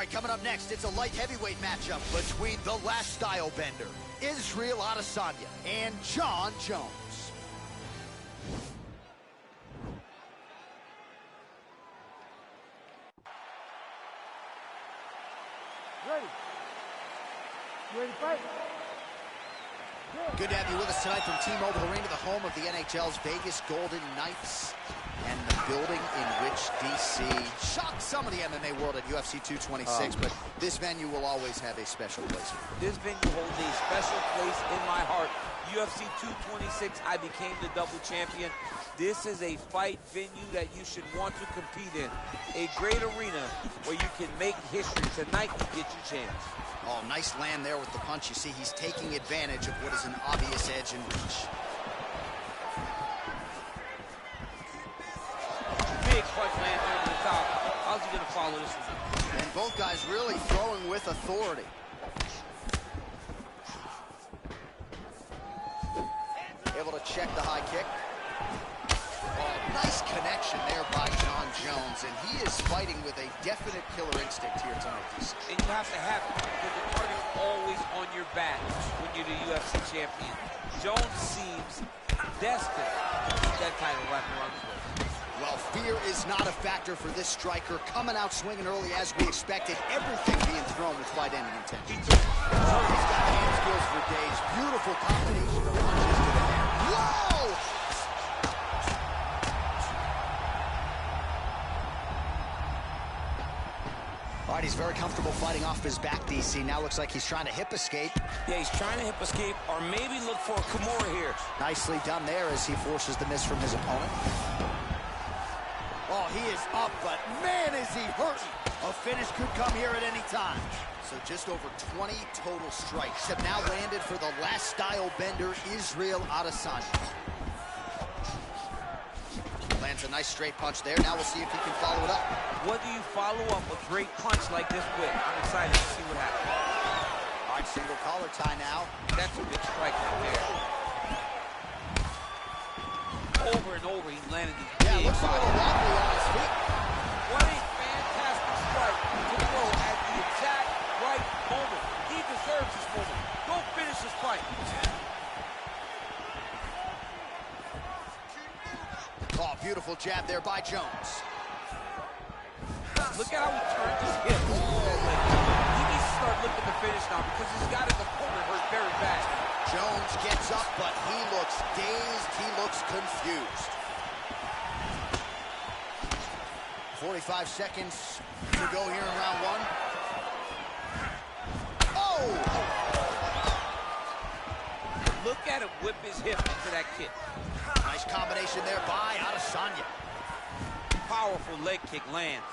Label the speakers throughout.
Speaker 1: right, coming up next, it's a light heavyweight matchup between the last style bender, Israel Adesanya, and Jon Jones.
Speaker 2: Ready? You ready to fight?
Speaker 1: Good to have you with us tonight from T-Mobile Arena, the home of the NHL's Vegas Golden Knights, and the building in which DC shocked some of the MMA world at UFC 226, but this venue will always have a special place.
Speaker 3: This venue holds a special place in my heart. UFC 226, I became the double champion. This is a fight venue that you should want to compete in. A great arena where you can make history. Tonight, you get your chance.
Speaker 1: Oh, nice land there with the punch. You see, he's taking advantage of what is an obvious edge and reach.
Speaker 3: Big punch lands over the top. How's he going to follow this one?
Speaker 1: And both guys really throwing with authority. Able to check the high kick. Oh, nice connection there by Jon Jones, and he is fighting with a definite killer instinct here tonight.
Speaker 3: And you have to have it, because the target's always on your back when you're the UFC champion. Jones seems destined to keep that title wrapped around his waist.
Speaker 1: Well, fear is not a factor for this striker. Coming out swinging early as we expected. Everything being thrown with fight-ending intention. He's got hand skills for days. Beautiful combination of punches to the head. Whoa! All right, he's very comfortable fighting off his back, DC. Now looks like he's trying to hip escape.
Speaker 3: Yeah, he's trying to hip escape or maybe look for a Kimura here.
Speaker 1: Nicely done there as he forces the miss from his opponent. Oh, he is up, but man, is he hurting. A finish could come here at any time. So just over 20 total strikes have now landed for the last style bender, Israel Adesanya. Lands a nice straight punch there. Now we'll see if he can follow it up.
Speaker 3: What do you follow up a great punch like this with? I'm excited to see what happens.
Speaker 1: All right, single collar tie now.
Speaker 3: That's a big strike right there. Over and over, he landed these big
Speaker 1: looks a little wobbly on his feet.
Speaker 3: What a fantastic strike to throw at the exact right moment. He deserves this moment. Don't finish this fight.
Speaker 1: Oh, beautiful jab there by Jones.
Speaker 3: Look at how he turned his hip. He needs to start looking to finish now because he's got his opponent hurt very bad.
Speaker 1: Jones gets up, but he looks dazed. He looks confused. 45 seconds to go here in round one. Oh!
Speaker 3: Look at him whip his hip into that kick.
Speaker 1: Nice combination there by Adesanya.
Speaker 3: Powerful leg kick lands.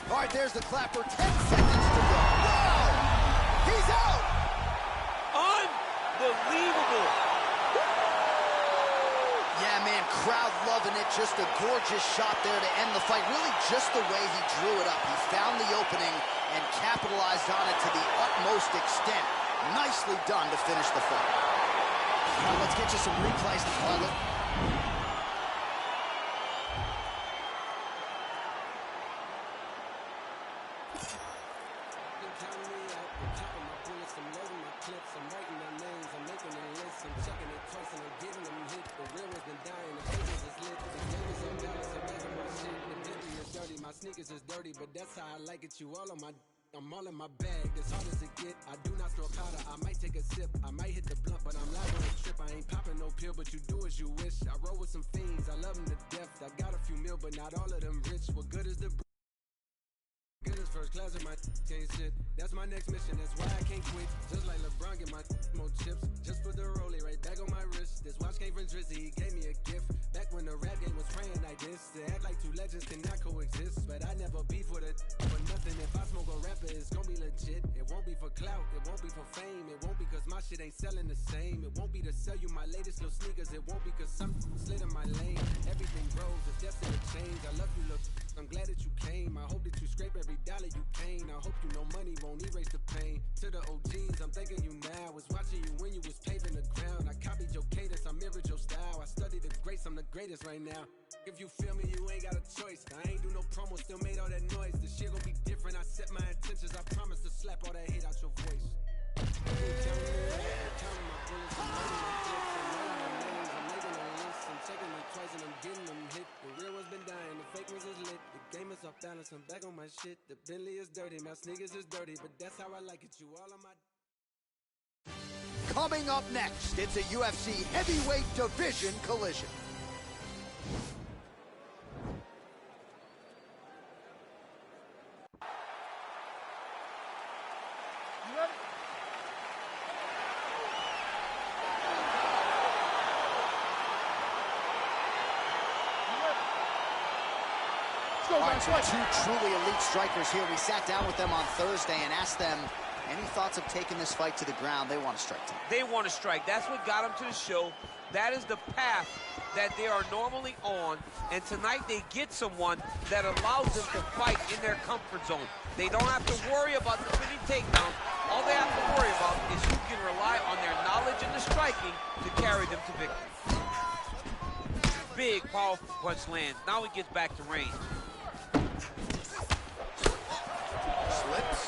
Speaker 1: All right, there's the clapper. 10 seconds to go. Wow! He's out!
Speaker 3: Unbelievable!
Speaker 1: Yeah, man, crowd loving it. Just a gorgeous shot there to end the fight. Really just the way he drew it up. He found the opening and capitalized on it to the utmost extent. Nicely done to finish the fight. All right, let's get you some replays to follow.
Speaker 4: Sneakers is dirty, but that's how I like it. You all on my, I'm all in my bag. As hard as it get, I do not snort powder. I might take a sip, I might hit the blunt, but I'm live on a trip. I ain't popping no pill, but you do as you wish. I roll with some fiends, I love them to death. I got a few mil, but not all of them rich. What good is the good as first class in my can't sit. That's my next mission, that's why I can't quit. Just like LeBron, get my more chips. Just put the rollie right back on my wrist. This watch came from Drizzy, he gave me a gift. Back when the rap game was praying like this. To act like two legends cannot coexist. But I never beef with it for nothing. If I smoke a rapper, it's gonna be legit. It won't be for clout, it won't be for fame. It won't be cause my shit ain't selling the same. It won't be to sell you my latest little sneakers. It won't be cause something slid in my lane. Everything grows, it's destined to change. I love you, look, I'm glad that you came. I hope that you scrape every dollar you gain. I hope you know money won't erase the pain. To the OGs, I'm thanking you now. Was watching you when you was paving the ground. I copied your cadence, I mirrored your style. I studied the greats, I'm the greatest right now. If you feel me, you ain't got a choice. I ain't do no promo, still made all that noise. The shit gon' be different. I set my intentions. I promise to slap all that hate out your voice. I'm checking them twice and I'm getting them hit. The real one's been dying, the fake ones is lit. The game is off balance, I'm back on my shit. The Bentley is dirty, my sneakers is dirty, but that's how I like it. You all on my...
Speaker 1: Coming up next, it's a UFC heavyweight division collision.
Speaker 2: You ready?
Speaker 1: All right, so two truly elite strikers here. We sat down with them on Thursday and asked them any thoughts of taking this fight to the ground. They want to strike tonight.
Speaker 3: They want to strike. That's what got them to the show. That is the path that they are normally on. And tonight they get someone that allows them to fight in their comfort zone. They don't have to worry about the defending takedown. All they have to worry about is who can rely on their knowledge in the striking to carry them to victory. Big, powerful punch lands. Now he gets back to range.
Speaker 1: Slips.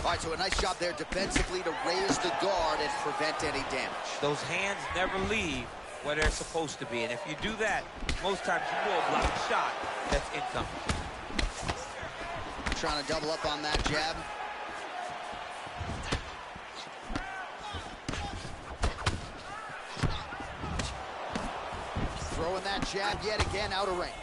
Speaker 1: All right, so a nice job there defensively to raise the guard and prevent any damage.
Speaker 3: Those hands never leave where they're supposed to be. And if you do that, most times you will block a shot that's incoming.
Speaker 1: Trying to double up on that jab. Throwing that jab yet again out of range.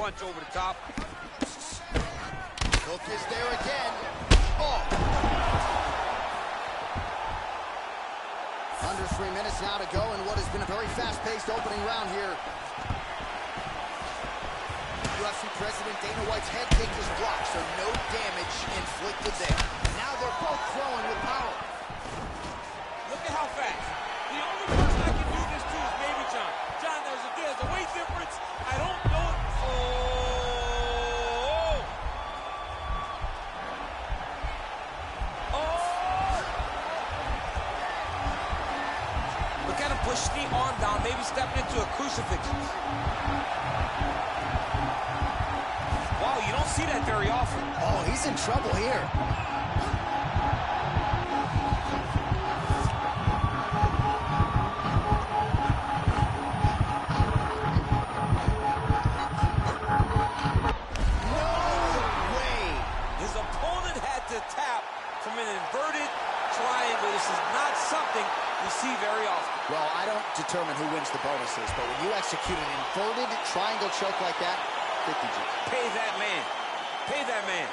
Speaker 3: Punch over the top.
Speaker 1: Hook is there again. Oh! Under 3 minutes now to go in what has been a very fast-paced opening round here. UFC President Dana White's head kick is blocked, so no damage inflicted there. Now they're both throwing with power.
Speaker 3: Look at how fast. The only person I can do this to is maybe John. John, there's a weight difference. I don't know. Look at him push the arm down, maybe stepping into a crucifix. Wow, you don't see that very often.
Speaker 1: Oh, he's in trouble here.
Speaker 3: From an inverted triangle. This is not something we see very often.
Speaker 1: Well, I don't determine who wins the bonuses, but when you execute an inverted triangle choke like that, 50 G.
Speaker 3: Pay that man. Pay that man.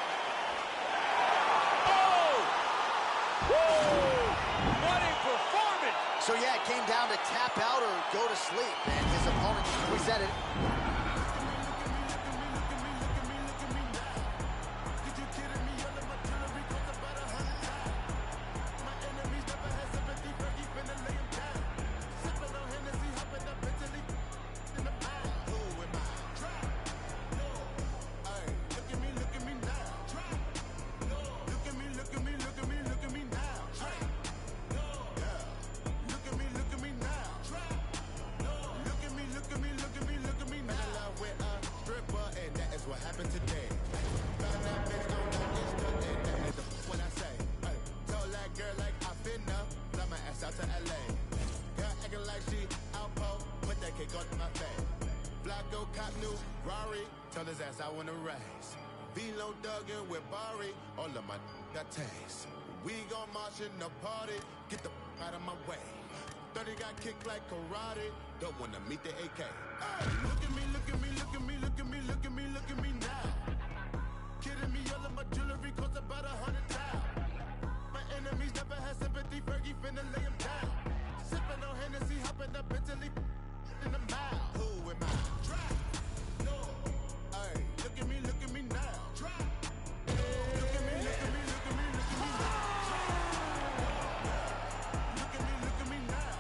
Speaker 3: Oh! Woo! What a performance!
Speaker 1: So yeah, it came down to tap out or go to sleep, and his opponent presented.
Speaker 5: Tell his ass I wanna race. Velo Duggan with Barry, all of my got taste. We gon' march in the party, get the out of my way. 30 got kicked like karate, don't wanna meet the AK. Hey, look at me, look at me, look at me, look at me, look at me, look at me now. Kidding me, all of my jewelry cost about 100,000. My enemies never had sympathy, Fergie finna lay him down. Sippin' on Hennessy, hopping up Bentley in the mouth. Who am I? Look at me now. Look at me, look at me, look at me, look at me now. Look at me, look at me now.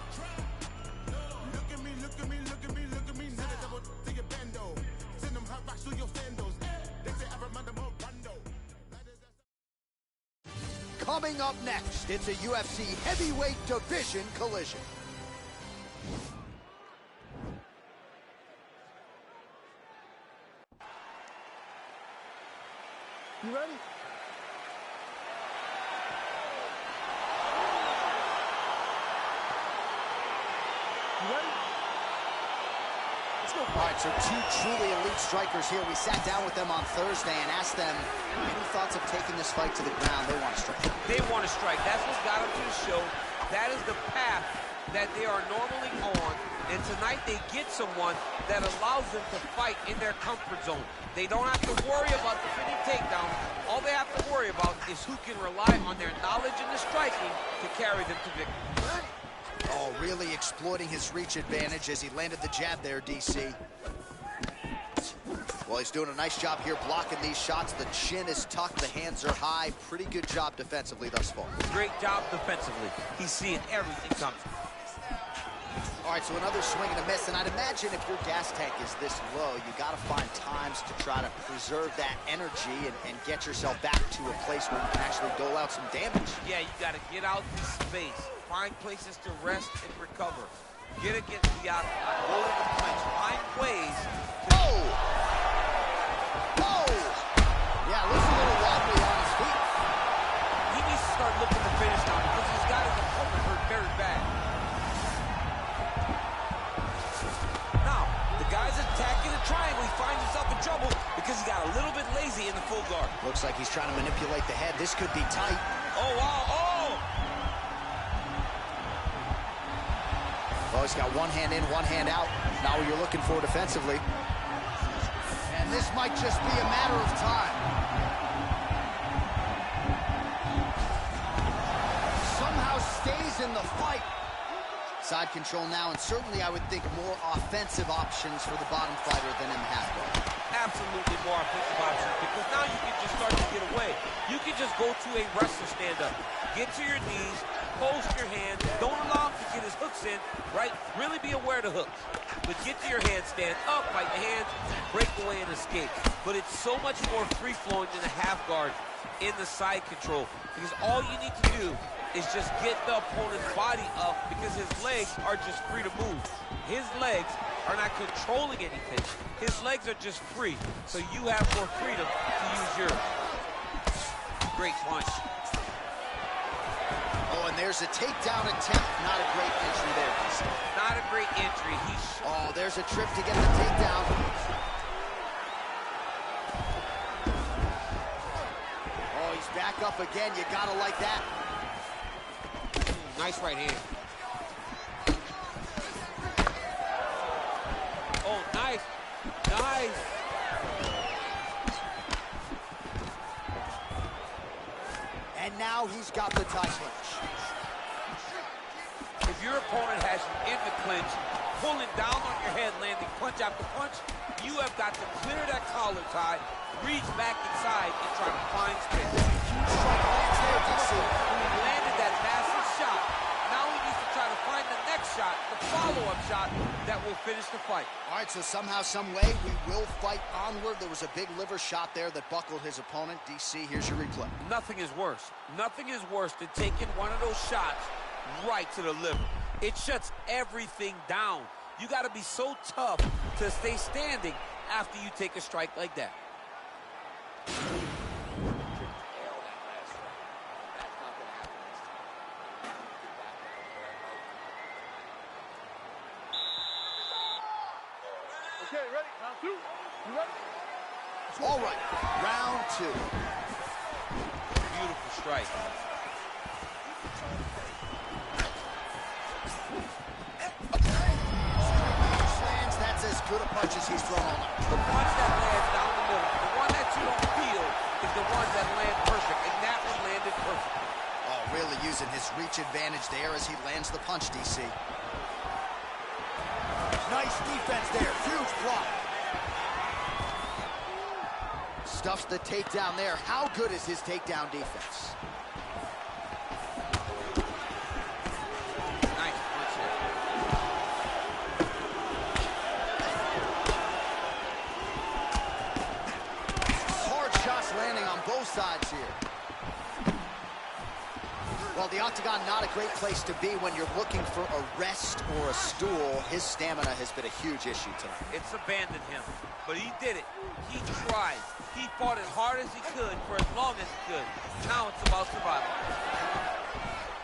Speaker 5: Look at me, look at me, look at me, look at me now. Double to your bando. Send them hot rocks through your sandals.
Speaker 1: Coming up next, it's a UFC heavyweight division collision.
Speaker 2: You ready? You ready? Let's go.
Speaker 1: All right, so two truly elite strikers here. We sat down with them on Thursday and asked them any thoughts of taking this fight to the ground. They want to strike.
Speaker 3: They want to strike. That's what got them to the show. That is the path that they are normally on. And tonight they get someone that allows them to fight in their comfort zone. They don't have to worry about defending takedowns. All they have to worry about is who can rely on their knowledge in the striking to carry them to victory.
Speaker 1: Oh, really exploiting his reach advantage as he landed the jab there, DC. Well, he's doing a nice job here blocking these shots. The chin is tucked, the hands are high. Pretty good job defensively thus far.
Speaker 3: Great job defensively. He's seeing everything coming.
Speaker 1: All right, so another swing and a miss, and I'd imagine if your gas tank is this low, you got to find times to try to preserve that energy and get yourself back to a place where you can actually dole out some damage.
Speaker 3: Yeah, you got to get out the space, find places to rest and recover. Get against the outside, hold the clinch, find ways to...
Speaker 1: Oh! Oh! Yeah, looks a little wobbly on his feet.
Speaker 3: He needs to start looking to finish now because he's got his opponent hurt very bad. Guy's attacking the triangle. He finds himself in trouble because he got a little bit lazy in the full guard.
Speaker 1: Looks like he's trying to manipulate the head. This could be tight.
Speaker 3: Oh, wow. Oh!
Speaker 1: Well, he's got one hand in, one hand out. Not what you're looking for defensively. And this might just be a matter of time. Somehow stays in the fight. Side control now, and certainly I would think more offensive options for the bottom fighter than in the half guard.
Speaker 3: Absolutely more offensive options because now you can just start to get away. You can just go to a wrestler stand-up. Get to your knees, post your hands, don't allow him to get his hooks in, right? Really be aware of the hooks. But get to your hands, stand up, fight the hands, break away and escape. But it's so much more free-flowing than the half guard in the side control because all you need to do is just get the opponent's body up because his legs are just free to move. His legs are not controlling anything. His legs are just free, so you have more freedom to use yours. Great punch.
Speaker 1: Oh, and there's a takedown attempt. Not a great entry there, DC.
Speaker 3: Not a great entry.
Speaker 1: Oh, there's a trip to get the takedown. Oh, he's back up again. You gotta like that.
Speaker 3: Nice right hand. Oh, nice. Nice.
Speaker 1: And now he's got the tie clinch.
Speaker 3: If your opponent has you in the clinch, pulling down on your head, landing punch after punch, you have got to clear that collar tie, reach back inside, and try to find space.
Speaker 1: Huge strike lands there, DC.
Speaker 3: He landed that massive shot. Now he needs to try to find the next shot, the follow-up shot that will finish the fight.
Speaker 1: All right, so somehow, some way, we will fight onward. There was a big liver shot there that buckled his opponent. DC, here's your replay.
Speaker 3: Nothing is worse. Nothing is worse than taking one of those shots right to the liver. It shuts everything down. You got to be so tough to stay standing after you take a strike like that.
Speaker 2: Okay, ready? Round two. You ready?
Speaker 1: All right, round two.
Speaker 3: Beautiful strike.
Speaker 1: Lands, that's as good a punch as he's thrown all night.
Speaker 3: The punch that lands down the middle, the one that you don't feel, is the one that lands perfect, and that one landed perfect.
Speaker 1: Oh, really using his reach advantage there as he lands the punch, DC. Nice defense there, huge block. Stuffs the takedown there. How good is his takedown defense?
Speaker 3: Nice punch there.
Speaker 1: Hard shots landing on both sides here. Well, the octagon, not a great place to be when you're looking for a rest or a stool. His stamina has been a huge issue tonight.
Speaker 3: It's abandoned him, but he did it. He tried. He fought as hard as he could for as long as he could. Now it's about survival.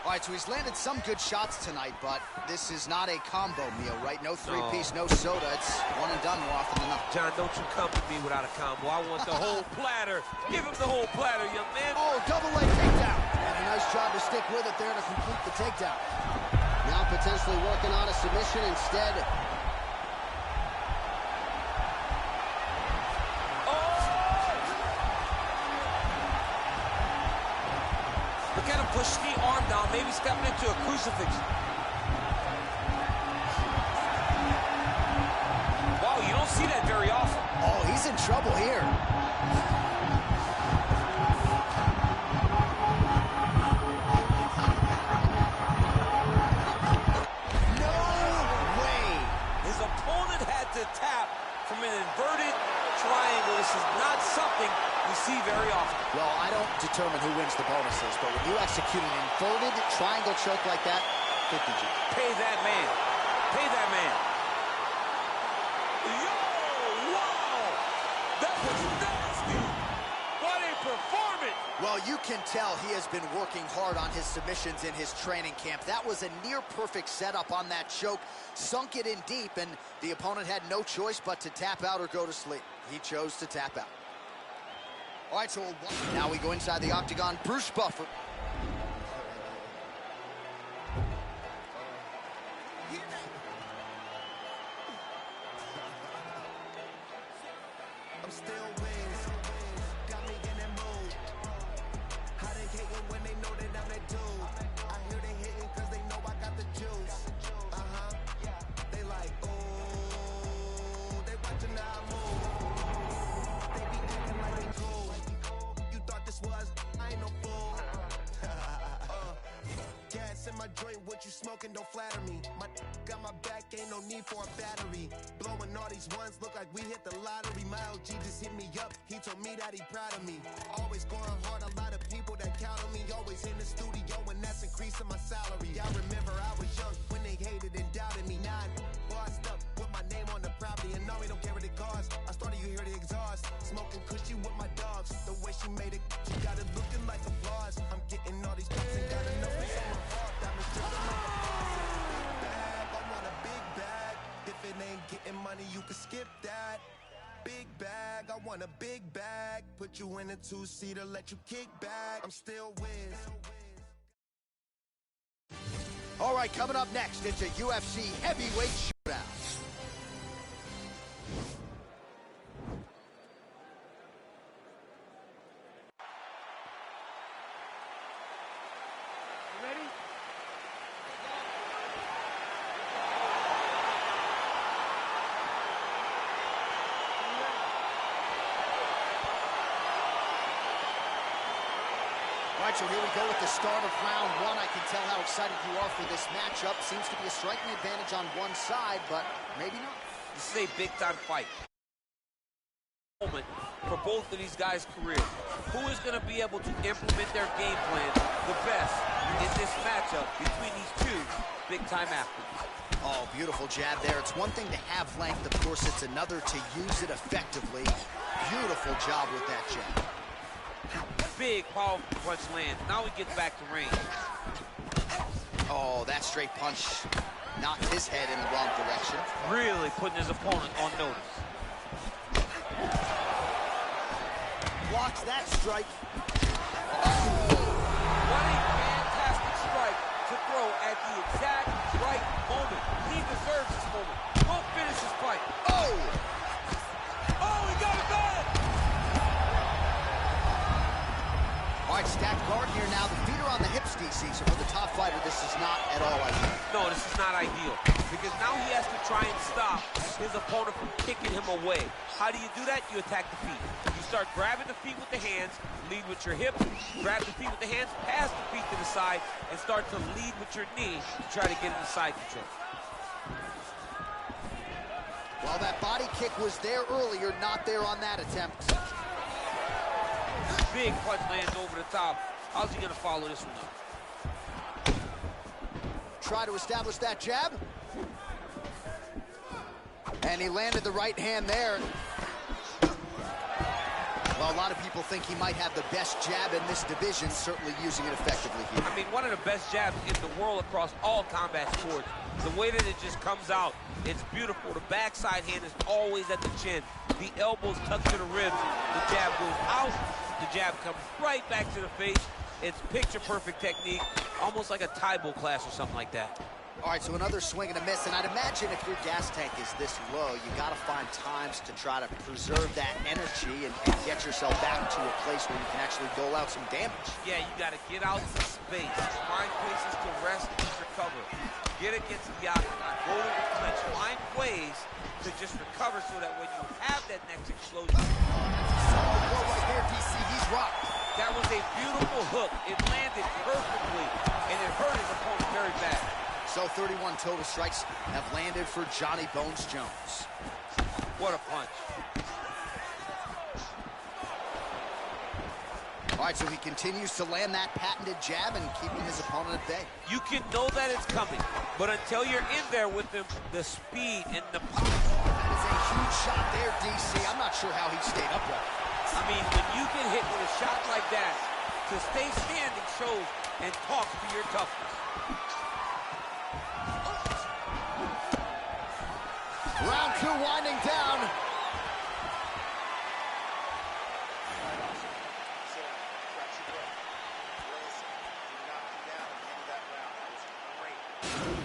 Speaker 1: All right, so he's landed some good shots tonight, but this is not a combo meal, right? No three-piece, no soda. It's one and done more often than not.
Speaker 3: John, don't you come to me without a combo. I want the whole platter. Give him the whole platter, young man.
Speaker 1: Oh, double leg takedown. And a nice job to stick with it there to complete the takedown. Now potentially working on a submission instead.
Speaker 3: Look at him push the arm down, maybe stepping into a crucifix. Wow, you don't see that very often.
Speaker 1: Oh, he's in trouble here. No way.
Speaker 3: His opponent had to tap from an inverted triangle. This is not something we see very often.
Speaker 1: Well, I don't determine who wins the bonuses, but when you execute an inverted triangle choke like that, 50 G.
Speaker 3: Pay that man. Pay that man. Yo, wow! That was nasty! What a performance!
Speaker 1: Well, you can tell he has been working hard on his submissions in his training camp. That was a near-perfect setup on that choke. Sunk it in deep, and the opponent had no choice but to tap out or go to sleep. He chose to tap out. All right, so now we go inside the octagon. Bruce Buffer.
Speaker 4: I'm still wins. Got me in that mood. How they hating when they know that I'm that dude? I hear they hating cause they know I got the juice. They like, ooh. They watching how I move. They be acting like they cool. You thought this was, I ain't no fool. Gas in my joint, what you smoking don't flatter me. My got my back, ain't no need for a battery. Blowing all these ones, look like we hit the lottery. My LG just hit me up, he told me that he proud of me. Always going hard, a lot of people that count on me. Always in the studio, and that's increasing my salary. I remember I was young when they hated and doubted me. Now I'm bossed up with my name on the property, and no, we don't care what it costs. I started, you hear the exhaust, smoking cushy with my dogs. The way she made it, she got it looking like applause. I'm getting all these bucks and got enough on my heart. Diamonds dripping like a bag. I want a big bag. If it ain't getting money, you can skip that. Big bag, I want a big bag. Put you in a two-seater, let you kick back. I'm still Wiz.
Speaker 1: All right, coming up next, it's a UFC heavyweight showdown.
Speaker 2: Ready?
Speaker 1: All right, so here we go with the start of round one. I can tell how excited you are for this matchup. Seems to be a striking advantage on one side, but maybe not.
Speaker 3: This is a big-time fight. Moment for both of these guys' careers. Who is going to be able to implement their game plan the best in this matchup between these two big-time athletes?
Speaker 1: Oh, beautiful jab there. It's one thing to have length. Of course, it's another to use it effectively. Beautiful job with that jab.
Speaker 3: Big, powerful punch lands. Now he gets back to range.
Speaker 1: Oh, that straight punch knocked his head in the wrong direction.
Speaker 3: Really putting his opponent on notice.
Speaker 1: Blocks that strike.
Speaker 3: What a fantastic strike to throw at the exact right moment. He deserves this moment. Won't finish his fight.
Speaker 1: Oh!
Speaker 3: Oh, he got it bad!
Speaker 1: All right, stacked guard here now. The feet are on the hips, DC, so for the top fighter, this is not at all ideal.
Speaker 3: No, this is not ideal, because now he has to try and stop his opponent from kicking him away. How do you do that? You attack the feet. You start grabbing the feet with the hands, lead with your hips, grab the feet with the hands, pass the feet to the side, and start to lead with your knee to try to get into side control.
Speaker 1: Well, that body kick was there earlier, not there on that attempt.
Speaker 3: Big punch lands over the top. How's he going to follow this one up?
Speaker 1: try to establish that jab. And he landed the right hand there. Well, a lot of people think he might have the best jab in this division, certainly using it effectively here.
Speaker 3: I mean, one of the best jabs in the world across all combat sports. The way that it just comes out, it's beautiful. The backside hand is always at the chin. The elbows tucked to the ribs. The jab goes out. The jab comes right back to the face. It's picture-perfect technique, almost like a Taibo class or something like that.
Speaker 1: All right, so another swing and a miss, and I'd imagine if your gas tank is this low, you got to find times to try to preserve that energy and get yourself back to a place where you can actually dole out some damage.
Speaker 3: Yeah, you got to get out to space, find places to rest and recover. Get against the octagon, go to the clinch, find ways to just recover so that when you have that next explosion.
Speaker 1: Oh, blow right there, DC, he's rocked.
Speaker 3: That was a beautiful hook. It landed perfectly, and it hurt his opponent very bad.
Speaker 1: So 31 total strikes have landed for Johnny Bones Jones.
Speaker 3: What a punch.
Speaker 1: All right, so he continues to land that patented jab and keeping his opponent at bay.
Speaker 3: You can know that it's coming, but until you're in there with him, the speed and the power.
Speaker 1: That is a huge shot there, DC. I'm not sure how he stayed upright.
Speaker 3: I mean, when you get hit with a shot like that, to stay standing shows and talks to your toughness.
Speaker 1: Round two winding down.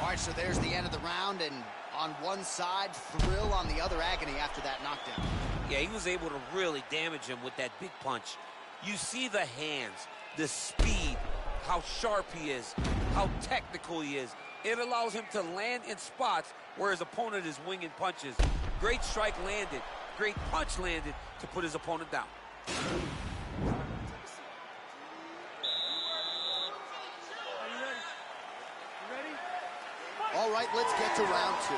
Speaker 1: All right, so there's the end of the round, and on one side, thrill, on the other, agony after that knockdown.
Speaker 3: Yeah, he was able to really damage him with that big punch. You see the hands, the speed, how sharp he is, how technical he is. It allows him to land in spots where his opponent is winging punches. Great strike landed, great punch landed to put his opponent down.
Speaker 1: All right, let's get to round two.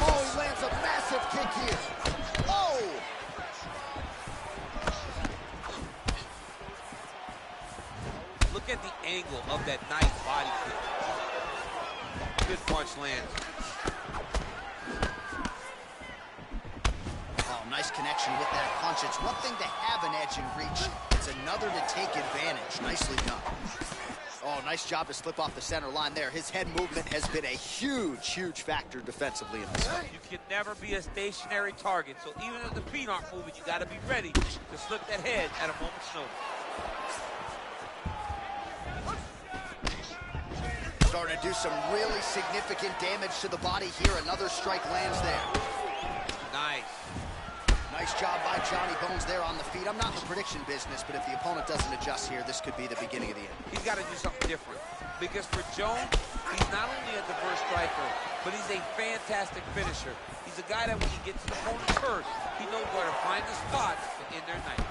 Speaker 1: Oh, he lands a massive kick here. Oh!
Speaker 3: Look at the angle of that nice body kick. Good punch lands.
Speaker 1: Oh, nice connection with that punch. It's one thing to have an edge and reach. It's another to take advantage. Nicely done. Oh, nice job to slip off the center line there. His head movement has been a huge, huge factor defensively in this fight.
Speaker 3: You can never be a stationary target, so even if the feet aren't moving, you got to be ready to slip that head at a moment's notice.
Speaker 1: Starting to do some really significant damage to the body here. Another strike lands there.
Speaker 3: Nice.
Speaker 1: Nice job by Johnny Bones there on the feet. I'm not in the prediction business, but if the opponent doesn't adjust here, this could be the beginning of the end.
Speaker 3: He's got to do something different. Because for Jones, he's not only a diverse striker, but he's a fantastic finisher. He's a guy that when he gets his opponent hurt, he knows where to find the spots to end their night.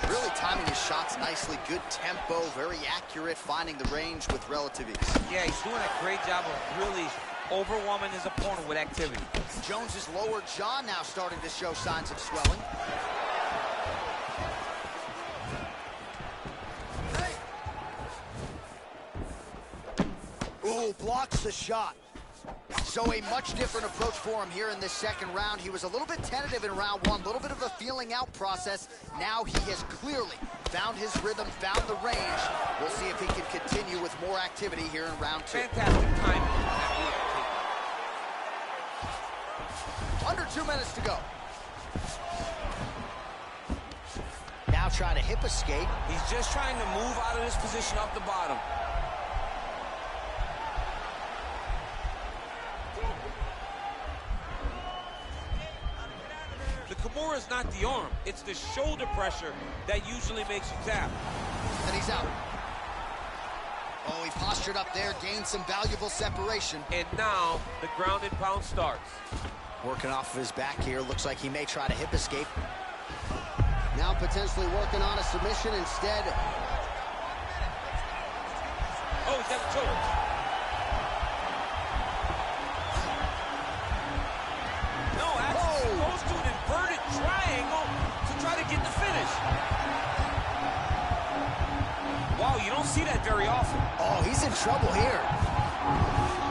Speaker 1: Really timing his shots nicely. Good tempo, very accurate, finding the range with relative ease.
Speaker 3: Yeah, he's doing a great job of really overwhelming his opponent with activity.
Speaker 1: Jones's lower jaw now starting to show signs of swelling. Oh, blocks the shot. So a much different approach for him here in this second round. He was a little bit tentative in round one, a little bit of a feeling out process. Now he has clearly found his rhythm, found the range. We'll see if he can continue with more activity here in round two.
Speaker 3: Fantastic timing.
Speaker 1: Under 2 minutes to go. Now trying to hip escape.
Speaker 3: He's just trying to move out of this position up the bottom. The Kimura is not the arm. It's the shoulder pressure that usually makes you tap.
Speaker 1: And he's out. Oh, he postured up there, gained some valuable separation.
Speaker 3: And now the ground and pound starts.
Speaker 1: Working off of his back here. Looks like he may try to hip escape. Now potentially working on a submission instead.
Speaker 3: Oh, he's got the choke. No, actually goes to an inverted triangle to try to get the finish. see that very often.
Speaker 1: Oh, he's in trouble here.